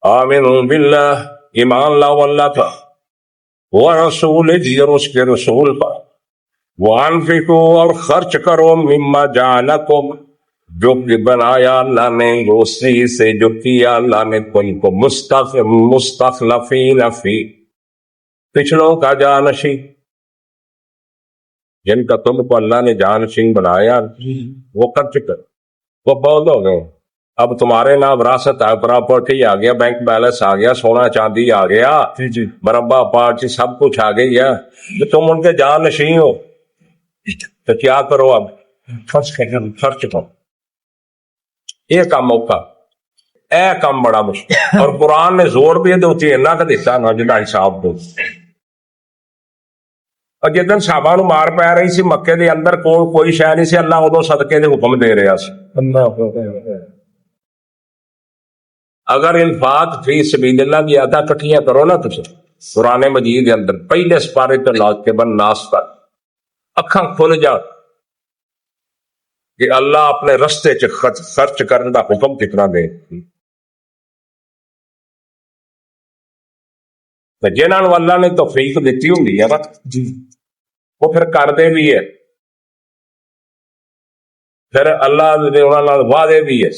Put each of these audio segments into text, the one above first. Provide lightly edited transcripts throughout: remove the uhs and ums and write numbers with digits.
آمنوا باللہ، ایمان لاؤ اللہ کا، ورسولہ اور اس کے رسول پر، وانفقوا اور خرچ کرو، مما جعلکم جو کہ بنایا اللہ نے، اسی سے جو کیا اللہ نے تم کو مستخلفین فی، پچھلوں کا جانشین، جن کا تم کو اللہ نے جانشین بنایا وہ خرچ کر، وہ بہت ہو گئے، اب تمہارے نام وراثت ہے، پراپرٹی آ گیا، بینک بیلنس آ گیا، سونا چاندی آ گیا، مربع پارٹی سب کچھ آ گئی ہے، تو تم ان کے جانشین ہو، تو کیا کرو اب؟ خرچ کرو، ایک کام موقع، اے کام بڑا مشکل، اور قرآن نے زور بھی دیتی ہے نہ کہ دیتا نہ جدا حساب دو۔ اور جدن صحابہ نو مار پی رہی سی مکے دے اندر کوئی شے نہیں سی، اللہ ادو صدقے دے حکم دے رہا سی۔ اگر انفاق فی سبیل اللہ کی آتا کٹھیاں کرو نا، تجھے قرآن مجید کے اندر پہلے سپارے تو لاج کے بن ناس پر اکھاں کھل جا کہ اللہ اپنے رستے چ خرچ کرنے کا حکم کتنا دے، جنہوں نے اللہ نے توفیق دیتی ہوں ہے نا وہ پھر کرتے بھی ہے، پھر اللہ نے انہوں نے وعدے بھی ہے،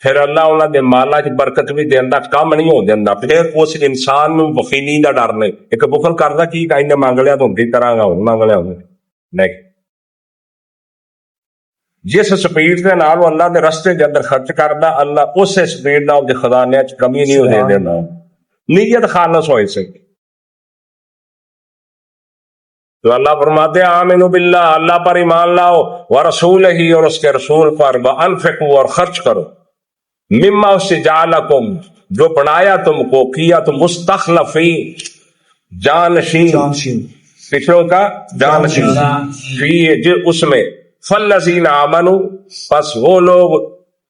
پھر اللہ انہوں نے مالا چ برکت بھی دینا، کم نہیں ہو دینا، پھر اس انسان میں بخیلی کا ڈر نہیں، ایک بخل کرتا کی انہیں مانگ لیا تو ہوں کرا گا، مانگ لیا نہیں، جس سپیڈ کے نال اللہ کے رستے کے اندر خرچ کرتا اللہ اس سپیڈ نال خزانے چ کمی نہیں ہو دے دینا، نیت خالص ہوئے سے۔ تو اللہ فرماتے ہیں آمنوا باللہ، اللہ پر ایمان لاؤ، ورسولہ اور اس کے رسول پر، وانفقوا اور خرچ کرو، مما اس سے جعلکم جو بنایا تم کو، کیا تم مستخلفین جانشین، پچھلوں کا جانشین، فی اس میں، فالذین آمنوا پس وہ لوگ،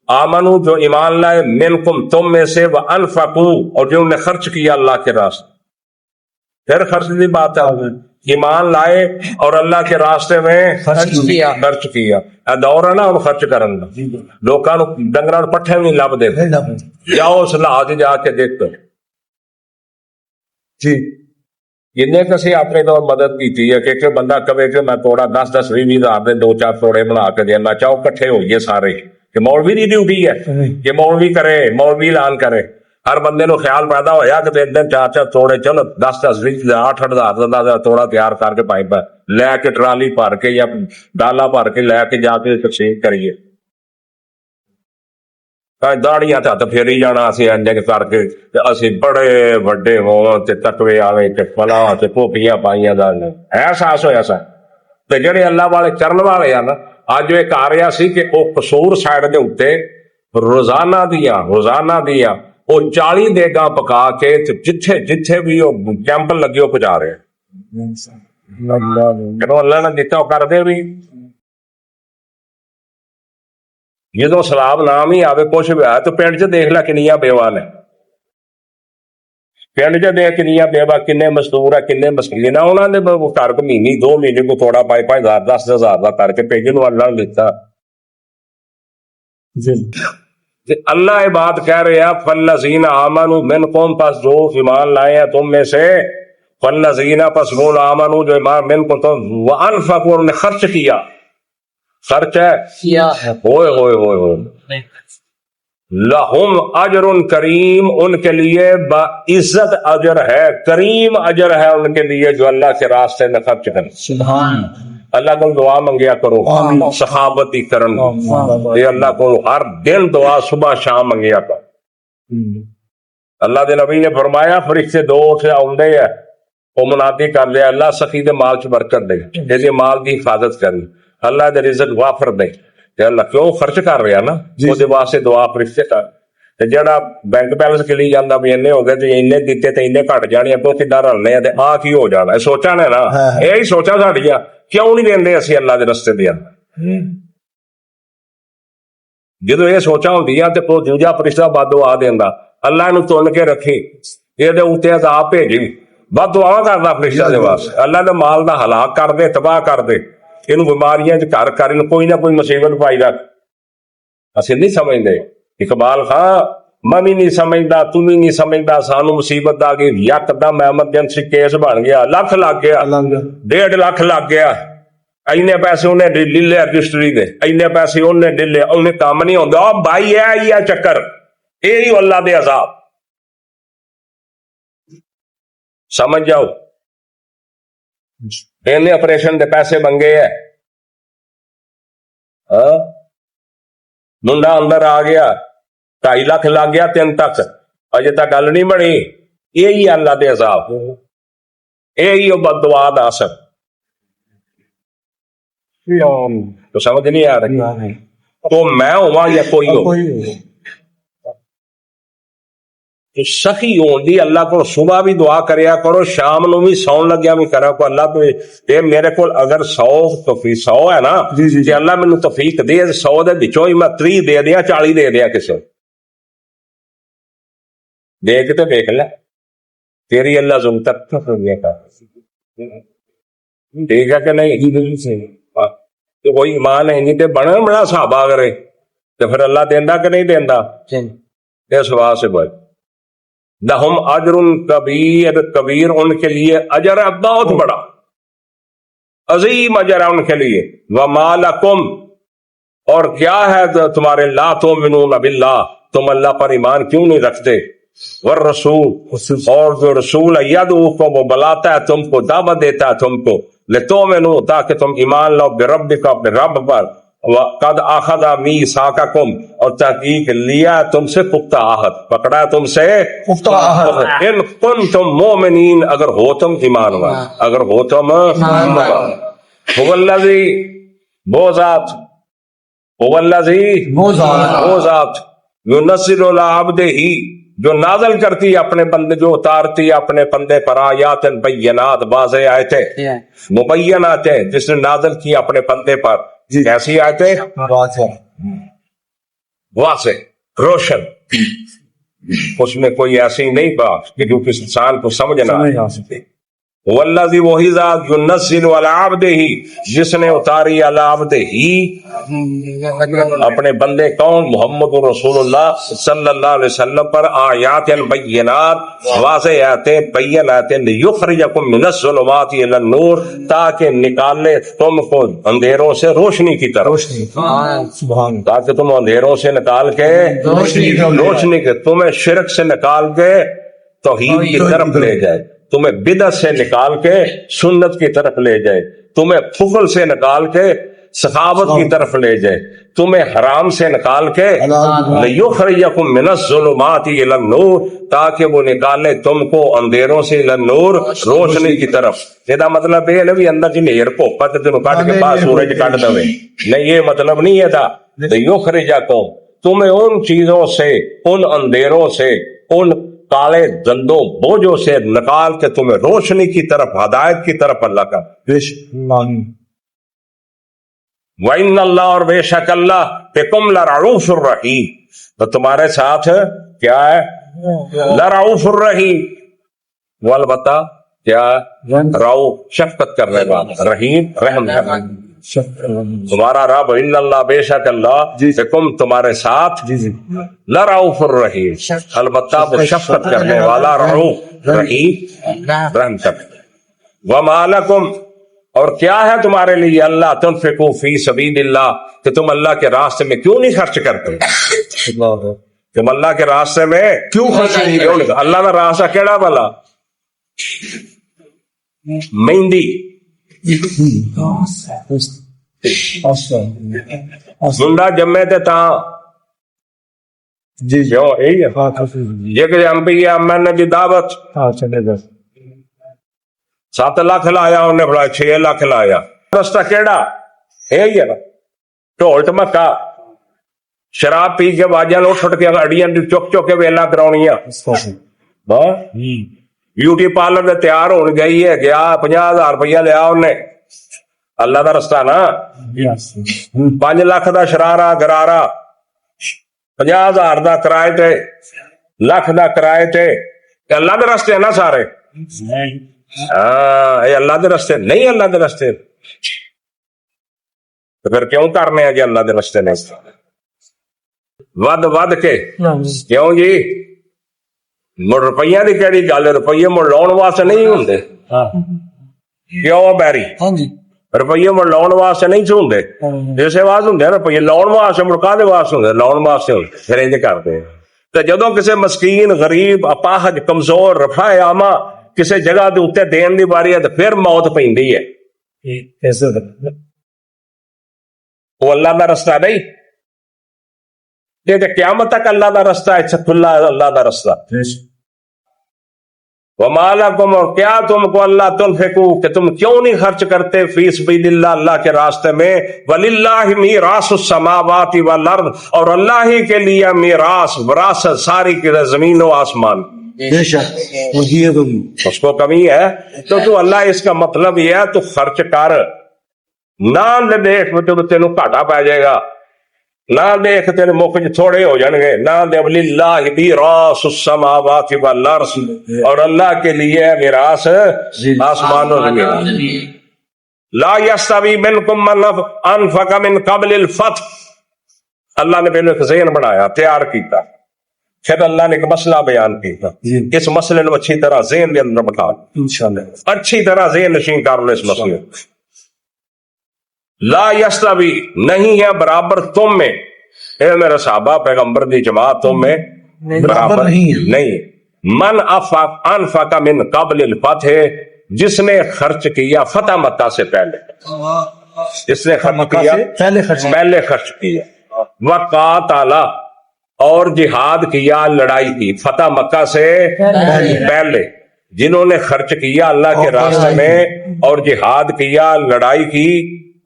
آمنوا جو ایمان لائے، منکم تم میں سے، وانفقوا اور جو نے خرچ کیا اللہ کے راستے، پھر خرچ کی بات ہے، ایمان لائے اور اللہ کے راستے میں خرچ کیا، دور ہے نا ہم خرچ کرن دا، لوکاں نو ڈنگراں نو پٹھے نہیں لب دے، جاؤ اس لحاظ جا کے دیکھو جی، جنہیں کسی اپنے طور مدد کی ہے کہ بندہ کبھی کہ میں توڑا 10-10 20 ہزار دے 2-4 توڑے بنا کے دینا چاہو، کٹھے ہوئیے سارے کہ مولوی دی ڈیوٹی ہے کہ مولوی کرے، مولوی اعلان کرے، ہر بندے نو خیال پیدا ہویا کہ ایک دن 4-4 توڑے، چلو 10-10 20 8-8 ہزار توڑا تیار کر کے پائپ لے کے ٹرالی بھر کے یا ڈالا بھر کے لے کے جا کے تقسیم کریے، داڑیاں ہاتھ پھیری جانا اسی انج کر کے، اسی بڑے وڈے ہون تے تقوی آوے تے فلاں تے پوپیاں پائیاں دا احساس ہویا سا۔ تے جڑے اللہ والے کرن والے آ نا، اج ایک آ رہا سی کہ وہ قصور سائڈ دے اوتے روزانہ دیاں وہ 40 دیگاں پکا کے جتھے جتھے بھی وہ کیمپ لگے وہ پہنچا رہے ہیں، اللہ نے دیتا وہ کر دے بھی، جدو سلاب نام ہی آوے کچھ بھی آیا تو پنڈ چ دیکھ لا کنیاں بیوہ نے، پنڈ چ دیکھ کنیاں بیوہ، کنے مزدور ہے، کنے مسکین ہے، انہوں نے گھر کو مہینے 2 مہینے کو تھوڑا 5-5 ہزار 10 ہزار کا کر کے پیجن اللہ نے دیتا۔ اللہ یہ بات کہہ رہے ہیں فالذین آمنوا منکم پس جو ایمان لائے ہیں تم میں سے، فالذین پس وہ آمنوا جو ایمان منکم تم، وانفقوا انہوں نے خرچ کیا، خرچ ہے ہوئے ہوئے ہوئے ہوئے، لہم اجر کریم ان کے لیے باعزت اجر ہے، کریم اجر ہے ان کے لیے جو اللہ کے راستے میں خرچ کریں۔ سبحان اللہ کو دعا منگیا کرو، صحابتی کرن، یہ اللہ کو ہر دن دعا صبح شام منگیا کرو۔ اللہ دے نبی نے فرمایا فرشتے 2 سے آؤندے ہیں، وہ منادی کر لیا اللہ سخی دے مال چ برکت دے، جیسے مال دی حفاظت کرنی، اللہ دے رزق وافر دے، کہ اللہ کیوں خرچ کر رہا نا وہ دے واسطے دعا فرشتے کر، تے جڑا بینک بیلنس کے لیے جاندا بھی اینے ہو گئے تے اینے دتے تے اینے گھٹ جانے تو سیدھا رلنے تے آ کی ہو جانا، سوچا نے نا یہی سوچا ساڈیاں کیوں نہیں دیندے اسی اللہ دے رستے دے اندر، جدو یہ سوچا ہوندی ہے تے کوئی دوجا فرشتہ بد دعا دیندا، اللہ نو تن کے رکھی، یہ دے اوتے عذاب بھیجی، بد دعا کردا فرشتہ دے واسطے، اللہ دے مال دا ہلاک کر دے، تباہ کر دے، انہوں بیماریاں چ گھر کر، کوئی نہ کوئی مصیبت پائی رکھ، اسی نہیں سمجھتے۔ اقبال خان میں بھی نہیں سمجھدا تم بھی نہیں سمجھدا سانو مصیبت آ گئی یکدم ایمرجنسی کیس بن گیا لکھ لگ گیا 1.5 لاکھ لگ گیا اینے پیسے انہیں لے رجسٹری دے اینے پیسے انہیں لے انہیں کام نہیں ہوندا بھائی ہے چکر یہی اللہ دے عذاب سمجھ جاؤ اینے آپریشن دے پیسے بن گئے ہے منڈا اندر آ گیا 2.5 لاکھ لگ گیا 3 تک اجے تک گل نہیں بنی یہی اللہ دے عذاب یہی بد دعا دا اثر تو سمجھ نہیں آ رہی تو میں ہوا یا کوئی ہو سخی ہون دی اللہ کو صبح بھی دعا کریا کرو شام نو بھی سون لگیا بھی کرا کو اللہ تو اے میرے کو اگر 100 ہے نا جی اللہ مینوں توفیق دے 100 دے وچوں ہی میں 30 دے دیاں 40 دے دیاں کسے دیکھ تے دیکھ لے تیری اللہ ظلم تک ٹھیک ہے کہ نہیں کوئی ایمان ہے نہیں تے بڑا صحابہ کرے تو پھر اللہ دیندا کہ نہیں دیندا اس واسطے بھائی لہم اجر کبیر ان کے لیے اجر ہے بہت بڑا عظیم اجر ہے ان کے لیے وما لکم اور کیا ہے تمہارے لا تؤمنون باللہ تم اللہ پر ایمان کیوں نہیں رکھتے والرسول اور جو رسول یدعوکم وہ بلاتا ہے تم کو دعوت دیتا ہے تم کو لتؤمنوا تاکہ تم ایمان لاؤ بربک اپنے رب پر قد اخذ میثاقکم اور تحقیق لیا تم سے پختہ عہد پکڑا تم سے پختہ عہد ان کنتم مومنین اگر ہو تم ایمان والے اگر ہو تم هو الذی وہ ذات ينزل على عبده جو نازل کرتی اپنے بندے جو اتارتی اپنے بندے پر آیات بینات واضح آیتیں مبینات ہیں جس نے نازل کی اپنے بندے پر کیسی آیتیں واضح روشن اس میں کوئی ایسی نہیں بات کہ جو کسی انسان کو سمجھنا والذی وہی ذات ينزل على عبده جس نے اتاری علی عبده اپنے بندے کون محمد رسول اللہ صلی اللہ علیہ وسلم پر آیات بینات واضح آیتیں بینات لیخرجکم من الظلمات الی النور تاکہ نکالے تم کو اندھیروں سے روشنی کی طرف تاکہ تم اندھیروں سے نکال کے روشنی کے تمہیں شرک سے نکال کے توحید کی طرف لے جائے تمہیں بدعت سے نکال کے سنت کی طرف لے جائے تمہیں فضل سے نکال کے سخاوت کی طرف لے جائے تمہیں حرام سے نکال کے لیخرجکم من الظلمات الی النور تاکہ وہ نکالے تم کو اندھیروں سے الی النور روشنی کی طرف یہ مطلب یہ نہیں بھی اندر کی نہر پوپا تے تینوں کٹ کے باہر سورج کٹ دے نہیں یہ مطلب نہیں ہے تھا لیخرجکم تمہیں ان چیزوں سے ان اندھیروں سے ان کالے دندوں بوجھوں سے نکال کے تمہیں روشنی کی طرف ہدایت کی طرف اللہ کا وَإِنَّ اللَّهَ اور بے شک اللہ بِكُمْ لَرَعُوفٌ الرَّحِيمٌ تو تمہارے ساتھ کیا ہے لَرَعُوفٌ الرَّحِيمٌ والبتہ کیا رعوف شفقت کرنے والا رحیم رحم کرنے تمہارا رب ان اللہ بے شک اللہ بکم تمہارے ساتھ لرعوف الرحیم البتہ وہ شفقت کرنے والا رعوف رحیم رحم کرنے وما لکم اور کیا ہے تمہارے لیے اللہ تنفقوا فی سبیل اللہ کہ تم اللہ کے راستے میں کیوں نہیں خرچ کرتے تم اللہ کے راستے میں کیوں خرچ نہیں کرتے اللہ کا راستہ کیڑا بلا مہندی منڈا جمے تے تاں جی جو یہی ہے یہ کہ انبیاء میں نے دی دعوت 7 لاکھ لایا انہیں بڑا 6 لاکھ لایا رستہ کیڑا یہی ہے نا ٹھول ٹمکا شراب پی کے باجیاں لوٹ چھٹ کے اڑیاں چک چک کے ویلا کراؤنیاں بیوٹی پارلر میں تیار ہو گئی ہے گیا 50,000 روپیہ لیا انہیں اللہ دا رستہ نا 5 لاکھ دا شرارہ گرارہ 50,000 دا کرائے تے لاکھ دا کرائے تے اللہ دے رستے نا سارے یہ اللہ دے رستے نہیں اللہ دے رستے تو پھر کیوں کرنے ہیں جی اللہ دے رستے نہیں ود ود کے کیوں جی مڑ روپیہ کی کہڑی گل روپیے مڑ لاؤن واسطے نہیں ہوندے کیوں بیری روپیے مڑ لاؤن واسطے نہیں ہوندے جیسے واسطے ہوندے روپیے لاؤن واسطے مڑ کہدے واسطے ہوندے لاؤن واسطے ہوندے پھر انج کرتے ہیں تو جدوں کسے مسکین غریب اپاہج کمزور رفع عامہ کسے جگہ دے اوتے دین دی باری ہے تو پھر موت پیندی ہے وہ اللہ دا رستہ نہیں کہ قیامت تک اللہ دا رستہ ہے کھلا اللہ دا رستہ وما لکم اور کیا تم کو اللہ تنفقو کہ تم کیوں نہیں خرچ کرتے فی سبیل اللہ اللہ کے راستے میں وللہ میراث السماوات والارض اور اللہ ہی کے لیے میراث وراثت ساری کی زمین و آسمان اس کو کمی ہے تو اللہ اس کا مطلب یہ ہے تو خرچ کر نہ دیکھ تینوں گھاٹا پی جائے گا نہ دیکھ تیرے موقع تھوڑے ہو جائیں گے نہ دے وللہ میراث السماوات والارض اور اللہ کے لیے میراث آسمان و زمین لا یستوی منکم من انفق من قبل الفتح اللہ نے پہلے ایک ذہن بنایا تیار کیتا پھر اللہ نے ایک مسئلہ بیان کیتا اس مسئلے کو اچھی طرح ذہن کے اندر بٹھا انشاءاللہ اچھی طرح ذہن نشین کر لو اس مسئلے لا یستوی نہیں ہے برابر تم میں اے میرے صحابہ پیغمبر دی جماعت تم میں برابر نہیں من انفق من قبل الفتح جس نے خرچ کیا فتح مکہ سے پہلے جس نے خرچ کیا پہلے خرچ کیا وقاتل اور جہاد کیا لڑائی کی فتح مکہ سے پہلے جنہوں نے خرچ کیا اللہ کے راستے میں اور جہاد کیا لڑائی کی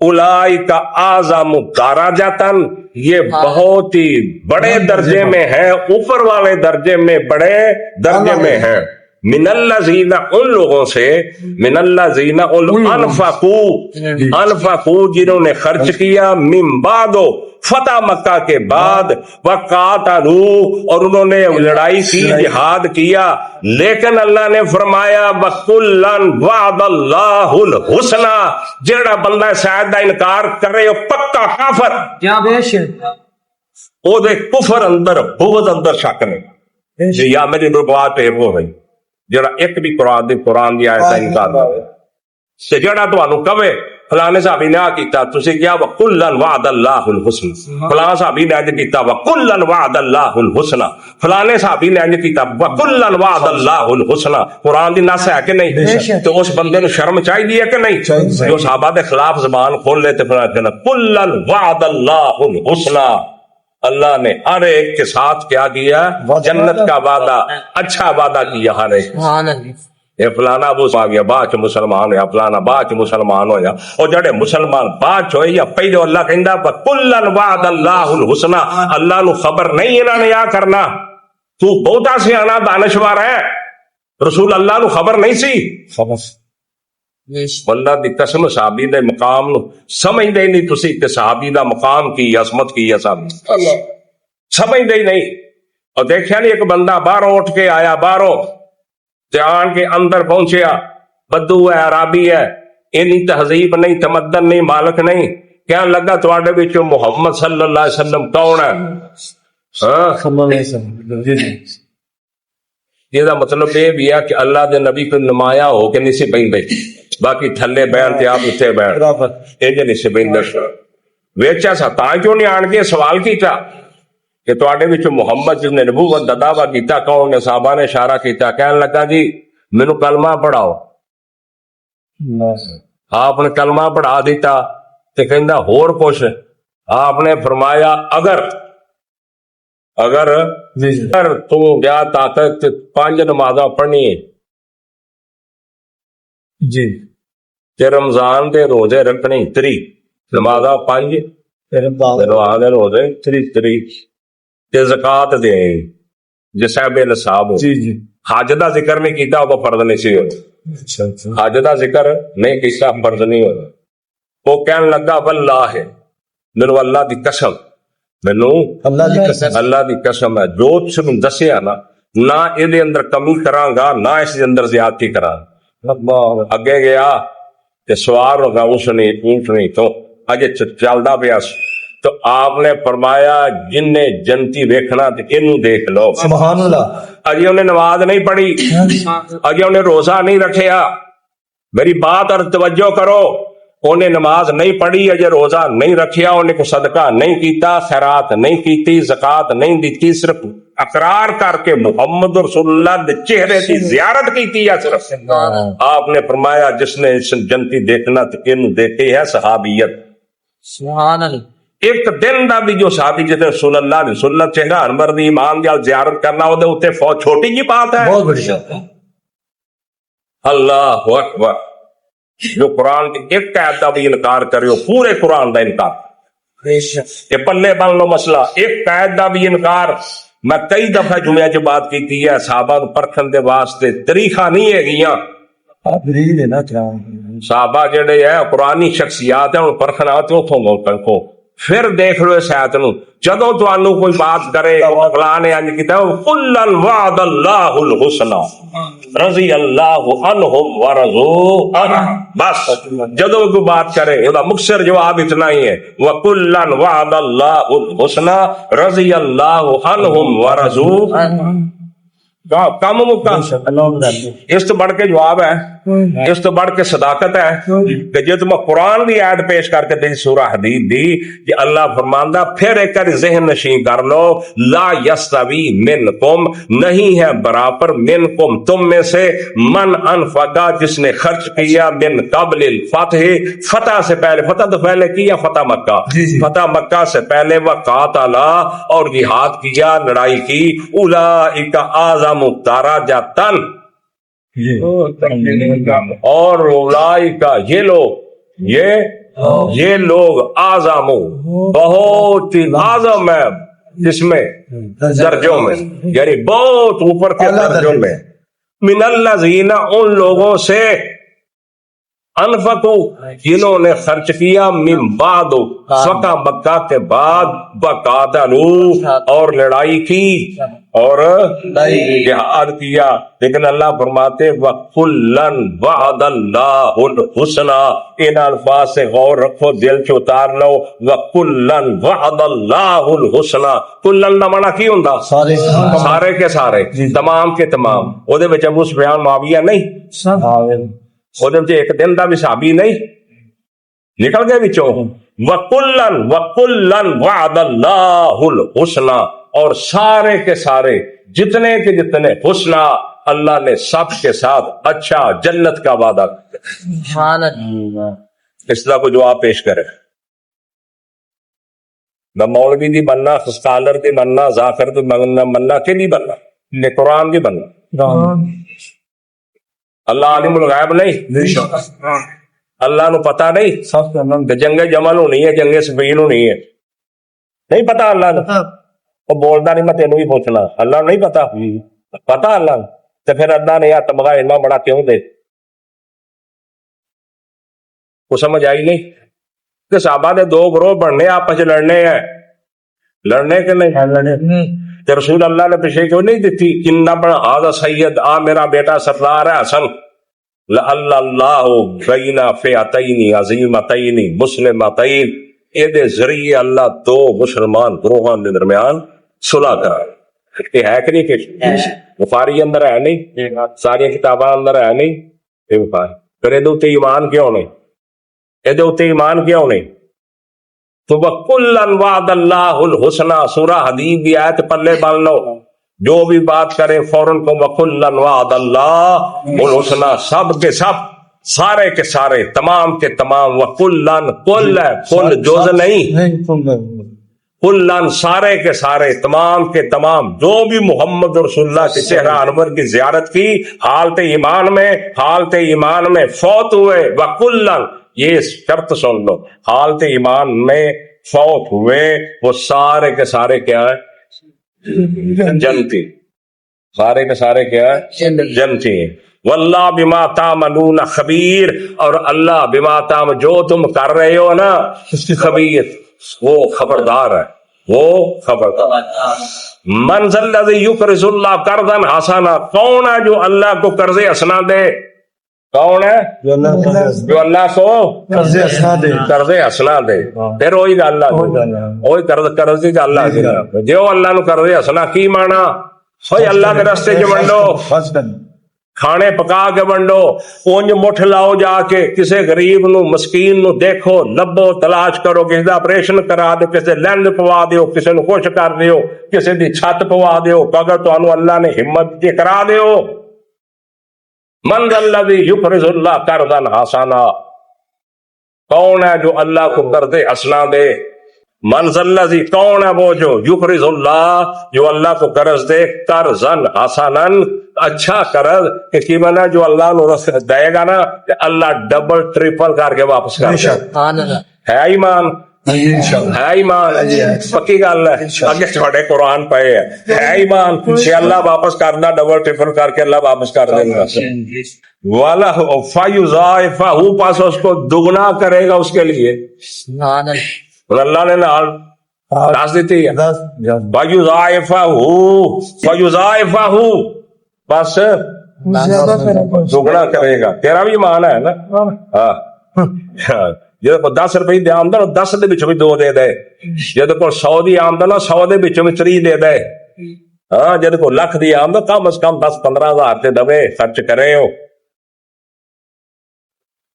اولئک اعظم درجۃ یہ بہت ہی بڑے درجے میں ہیں اوپر والے درجے میں بڑے درجے میں ہیں من الذین ان لوگوں سے من الذین انفقوا جنہوں نے خرچ کیا من بعد فتح مکہ کے بعد وقاتلوا اور انہوں نے لڑائی کی جہاد کیا لیکن اللہ نے فرمایا وَكُلًّا وَعَدَ اللَّهُ الْحُسْنَى جڑا بندہ شاید دا انکار کرے وہ پکا کافر کیا بیش او دے کفر اندر بغض اندر شک نہیں یا میری بات پہ وہ ہے جڑا ایک بھی قرآن دی آیت دا انکار کرے تے جڑا تانوں کہے فلانے صحابی نے کیتا تسی کیا وَكُلًّا وَعَدَ اللَّهُ الْحُسْنَى فلاں صحابی نے اج کیتا وَكُلًّا وَعَدَ اللَّهُ الْحُسْنَى فلانے صحابی نے اج کیتا وَكُلًّا وَعَدَ اللَّهُ الْحُسْنَى قرآن دی نص ہے کہ نہیں تو اس بندے نو شرم چاہیے کہ نہیں جو صحابہ دے خلاف زبان کھول لے تے فرمایا كُلًّا وَعَدَ اللَّهُ الْحُسْنَى اللہ نے ہر ایک کے ساتھ کیا کیا جنت کا وعدہ اچھا وعدہ کیا ہر ایک سبحان اللہ یہ فلانا ابو آ گیا بعد مسلمان ہوا فلانا بعد مسلمان ہویا اور جڑے مسلمان بعد ہوئے یا پہلے اللہ کہندا کلًا وعد اللہ الحسنى اللہ نو خبر نہیں انہاں نے یا کرنا تو بہتا سیاںا دانشور ہے رسول اللہ نو خبر نہیں سی اللہ دی قسم صحابی دے مقام نو سمجھ دے نہیں تسی کہ صحابی دا مقام کی عظمت کی صحابی سمجھ دے نہیں اور دیکھیا نہیں ایک بندہ باہروں اٹھ کے آیا باہروں آن کے اندر پہنچیا بدو ہے عرابی ہے اینی تہذیب نہیں تمدن نہیں مالک نہیں کیا لگا تواڈے وچ محمد صلی اللہ علیہ وسلم کون ہے یہ مطلب یہ بھی ہے کہ اللہ دے نبی کو نمایاں ہو کے نہیں سی بیندے باقی تھلے بیٹھ تے آپ اتنے بیٹھ یہ نہیں سی بیندے ویچا سا تاں کیوں نہیں آن کے سوال کیتا کہ تواڈے وچ محمد جس نے نبوت دا دعویٰ کیتا کون نے صحابہ نے اشارہ کیتا کہنے لگا جی مینوں کلمہ پڑھاؤ آپ نے کلمہ پڑھا دیتا تے کہندا ہور پوچھ آپ نے فرمایا اگر تو کیا طاقت 5 نمازاں پڑھنی ہے جی تے رمضان دے روزے رکھنے 3 نمازاں 5 رمضان دے روزے 3 تے زکات دے جسے بے نصاب جی جی حج دا ذکر نہیں کیتا وہ فرض نہیں سی ہوتا حج دا ذکر نہیں کیتا فرض نہیں ہوتا وہ کہنے لگا واللہ مینوں اللہ دی قسم مینوں اللہ دی قسم ہے جو تسی مینوں دسیا نا نہ یہ اندر کمی کراں گا نہ اس دے اندر زیادتی کراں اگے گیا تے سوار ہوگا اس نے اونٹ نہیں تو اج چلدا پیا تو آپ نے فرمایا جن نے جنتی دیکھنا تو انہوں دیکھ لو. سبحان اللہ. اجے انہیں نماز نہیں پڑھی, اجے انہیں روزہ نہیں رکھیا, میری بات اور توجہ کرو, انہیں نماز نہیں پڑھی, اجے روزہ نہیں رکھیا, انہیں کو صدقہ نہیں کیتا, خیرات نہیں کیتی, زکات نہیں دیتی, صرف اقرار کر کے محمد رسول اللہ دے چہرے کی زیارت کیتی ہے صرف. آپ نے فرمایا جس نے جنتی دیکھنا تو انہوں دیکھے ہے صحابیت. سبحان اللہ. ایک دن دا بھی جو صحابی جتے رسول اللہ علیہ وسلم چنگا انور دی ایمان دی زیارت کرنا وہ دے اتے فوج چھوٹی جی بات ہے. بہت بڑی بات ہے. اللہ اکبر. جو قرآن کی ایک قید دا بھی انکار کرے پورے قرآن دا انکار. یہ پلے بن لو مسئلہ, ایک قید دا بھی انکار. میں کئی دفعہ جمعہ چ بات کی ہے, صحابہ پرکھن دے واسطے طریقہ نہیں ہے گیاں. صحابہ جڑے ہے قرآنی شخصیات ہیں, ان پرکھنا آتے اتوں کو پھر دیکھ لو اس آیت نو, جدوں تانوں کوئی بات کرے فلاں نے انج کیتا کلن وعد اللہ الحسنى رضی اللہ عنہم ورضوا عنہ. بس جدوں کوئی بات کرے یہ مختصر جواب اتنا ہی ہے, وکلن وعد اللہ الحسنى رضی اللہ عنہم ورضوا عنہ. کم مکہ اس تو بڑھ کے جواب ہے, اس تو بڑھ کے صداقت ہے کہ جو تم قرآن دی آیت پیش کر کے دی سورہ حدید دی کہ اللہ فرماندہ پھر ایک ذہن نشین کر لو, لا یستوی منکم نہیں ہے برابر منکم تم میں سے من انفقا جس نے خرچ کیا من قبل الفتح فتح سے پہلے, فتح تو پہلے کیا فتح مکہ, فتح مکہ سے پہلے وقاتلا اور جہاد کیا لڑائی کی, اولئک اعظم درجۃ اور اولئک یہ لوگ اعظم بہت ہی اعظم ہے جس میں درجوں میں یعنی بہت اوپر کے درجوں میں, من الذین ان لوگوں سے انفقو جنہوں نے خرچ کیا من بعد فتح مکہ کے بعد وقاتلوا اور لڑائی کی اور جہاد کیا. لیکن اللہ فرماتے وَكُلًّا وَعَدَ اللَّهُ الْحُسْنَى, ان الفاظ سے غور رکھو, دل سے اتار لو. وَكُلًّا وَعَدَ اللَّهُ الْحُسْنَى, کلن دا معنی کی ہوندا سارے کے سارے, تمام کے تمام. او دے وچ ابو سفیان معاویہ نہیں, او دے وچ ایک دن دا بھی صحابی نہیں نکل گئے وچوں. وَكُلًّا وَعَدَ اللَّهُ الْحُسْنَى, اور سارے کے سارے جتنے کے جتنے حسنہ اللہ نے سب کے ساتھ اچھا جنت کا وعدہ. اس طرح کو جواب پیش کرے, نہ مولوی دی بننا, اسکالر دی بننا, ذاکر دی بننا, کہ نہیں بننا, نے قرآن دی بننا. اللہ عالم الغیب نہیں, اللہ نو پتا نہیں کہ جنگ جمل ہونی ہے, جنگ سفین ہونی ہے, نہیں پتا اللہ نو. وہ بولتا نہیں, میں تینوں بھی پوچھنا, اللہ نہیں پتا, پتا اللہ تو پھر اللہ نے یا تمغہ اتنا بڑا کیوں دے. وہ سمجھ آئی نہیں کہ صحابہ نے دو گروہ بڑھنے آپس لڑنے ہیں, لڑنے کے نہیں کہ رسول اللہ نے پیشے کیوں نہیں دیتی کنہ بڑا آدھا سید آ میرا بیٹا سردار ہے حسن اللہ بین فئتین عظیمتین مسلمتین, یہ ذریعے اللہ دو مسلمان گروہاں کے درمیان صلح کرا. یہ ہے کہ نہیں, کہ بخاری اندر ہے نہیں, ساری کتاباں اندر ہے نہیں, پھر یہ ایمان کیوں نہیں, یہ ایمان کیوں نہیں. تو وَكُلًّا وَعَدَ اللَّهُ الْحُسْنَى سورہ حدید بھی آیت پلے بن لو, جو بھی بات کرے فوراً کو وَكُلًّا وَعَدَ اللَّهُ الْحُسْنَى, سب کے سب, سارے کے سارے, تمام کے تمام. وَكُلًّا کل ہے, کل جوز نہیں, کلن سارے کے سارے, تمام کے تمام, جو بھی محمد رسول اللہ کے چہرہ انور کی زیارت کی حالت ایمان میں فوت ہوئے. وَكُلًّا یہ شرط سن لو, حالت ایمان میں فوت ہوئے وہ سارے کے سارے کیا ہے جنتی, سارے کے سارے کیا ہے جنتی. واللہ بما تعملون خبیر, اور اللہ بما تعملون جو تم کر رہے ہو نا خبیر, وہ خبردار ہے, وہ خبردار. من ذا الذی یقرض اللہ قرضا حسنا, کون ہے جو اللہ کو قرض حسنا دے, کون ہے جو اللہ کو قرض حسنا دے قرض حسنا دے پھر وہی گل آ وہی قرض کی گل آ گئی جو اللہ نو قرض حسنا کی مانا ہوئی اللہ کے رستے چ ونڈو کھانے پکا کے ونڈو اونج مٹھ لاؤ جا کے کسے غریب نو مسکین نو دیکھو لبو تلاش کرو کسی دا آپریشن کرا دو کسے لینڈ پوا دیو کسے نو خوش کر دیو کسے دی چھت پوا دیو اگر تانوں اللہ نے ہمت دی کرا دیو من ذا الذی یقرض اللہ قرضا حسنا کون ہے جو اللہ کو قرض حسنا دے من ذا الذی کون ہے وہ جو یقرض اللہ جو اللہ کو قرض دے قرضا حسنا اچھا قرض کہ کی منا جو اللہ نو دے گا نا کہ اللہ ڈبل ٹریپل کر کے واپس کر دے سبحان اللہ ہے ایمان ہے ایمان پکی گل ہے اگے تھوڑے قرآن پڑے ہے ایمان کہ اللہ واپس کرنا ڈبل ٹریپل کر کے اللہ واپس کر دے گا والا فیضاعفہ پاس اس کو دگنا کرے گا اس کے لیے سبحان اللہ اللہ نے نال راس دیتی ہے فیضاعفہ بس دگنا کرے گا تیرا بھی ایمان ہے نا ہاں جہاں کو 10 روپئے دی آمدن 10 دے بچوں بھی 2 دے دے جہاں کو 100 دی آمدن 100 دے بچوں بھی 3 دے دے ہاں جہاں کو لکھ دی آمدن کم از کم 10-15 ہزار تے دوے خرچ کرے ہو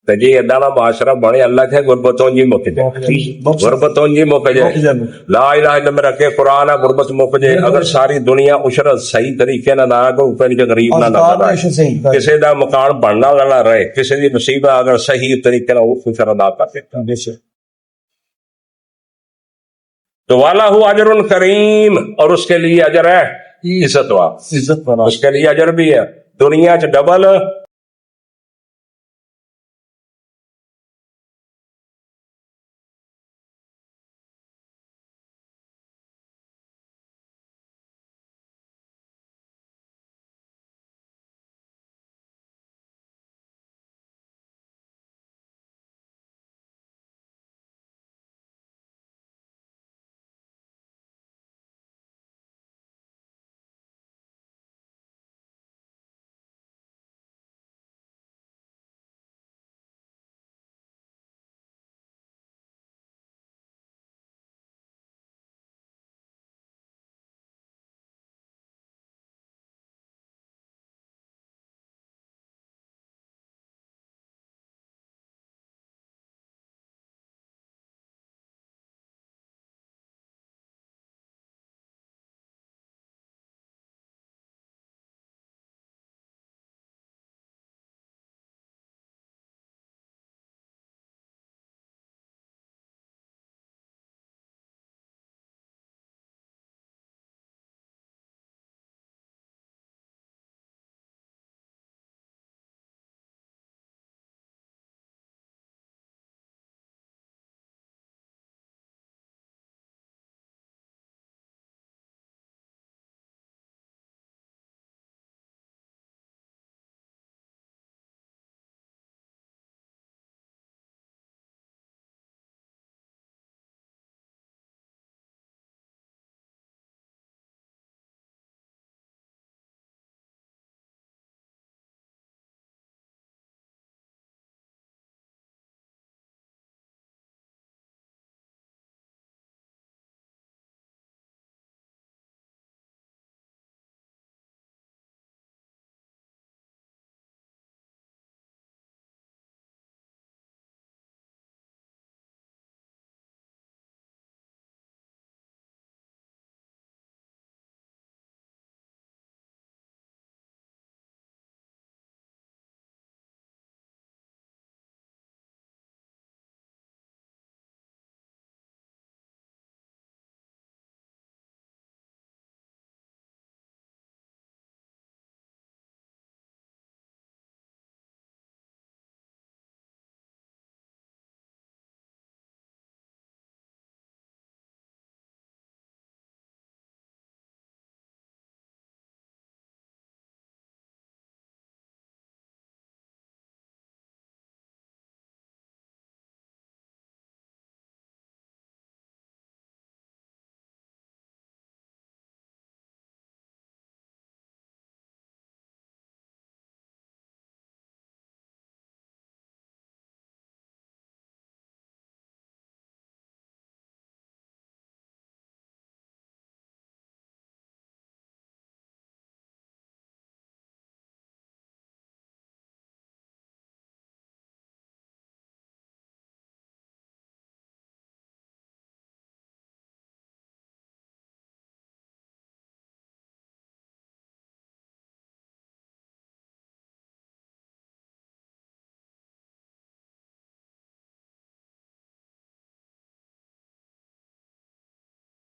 تو جی ادانا معاشرہ بڑے اللہ کے غربتوں جی مک جائے غربتوں جی مک جائے لا الہ الا اللہ رکھے قرآن ہے غربت مک جائے اگر ساری دنیا اشرت صحیح طریقے نہ کو اوپر کے غریب نہ رہے کسی دا مکان بننا نہ رہے کسی دی مصیبت اگر صحیح طریقے نہ فکر ادا کر دیتا تو والا ہوا اجر کریم اور اس کے لیے اجر ہے عزت والا اس کے لیے اجر بھی ہے دنیا چ ڈبل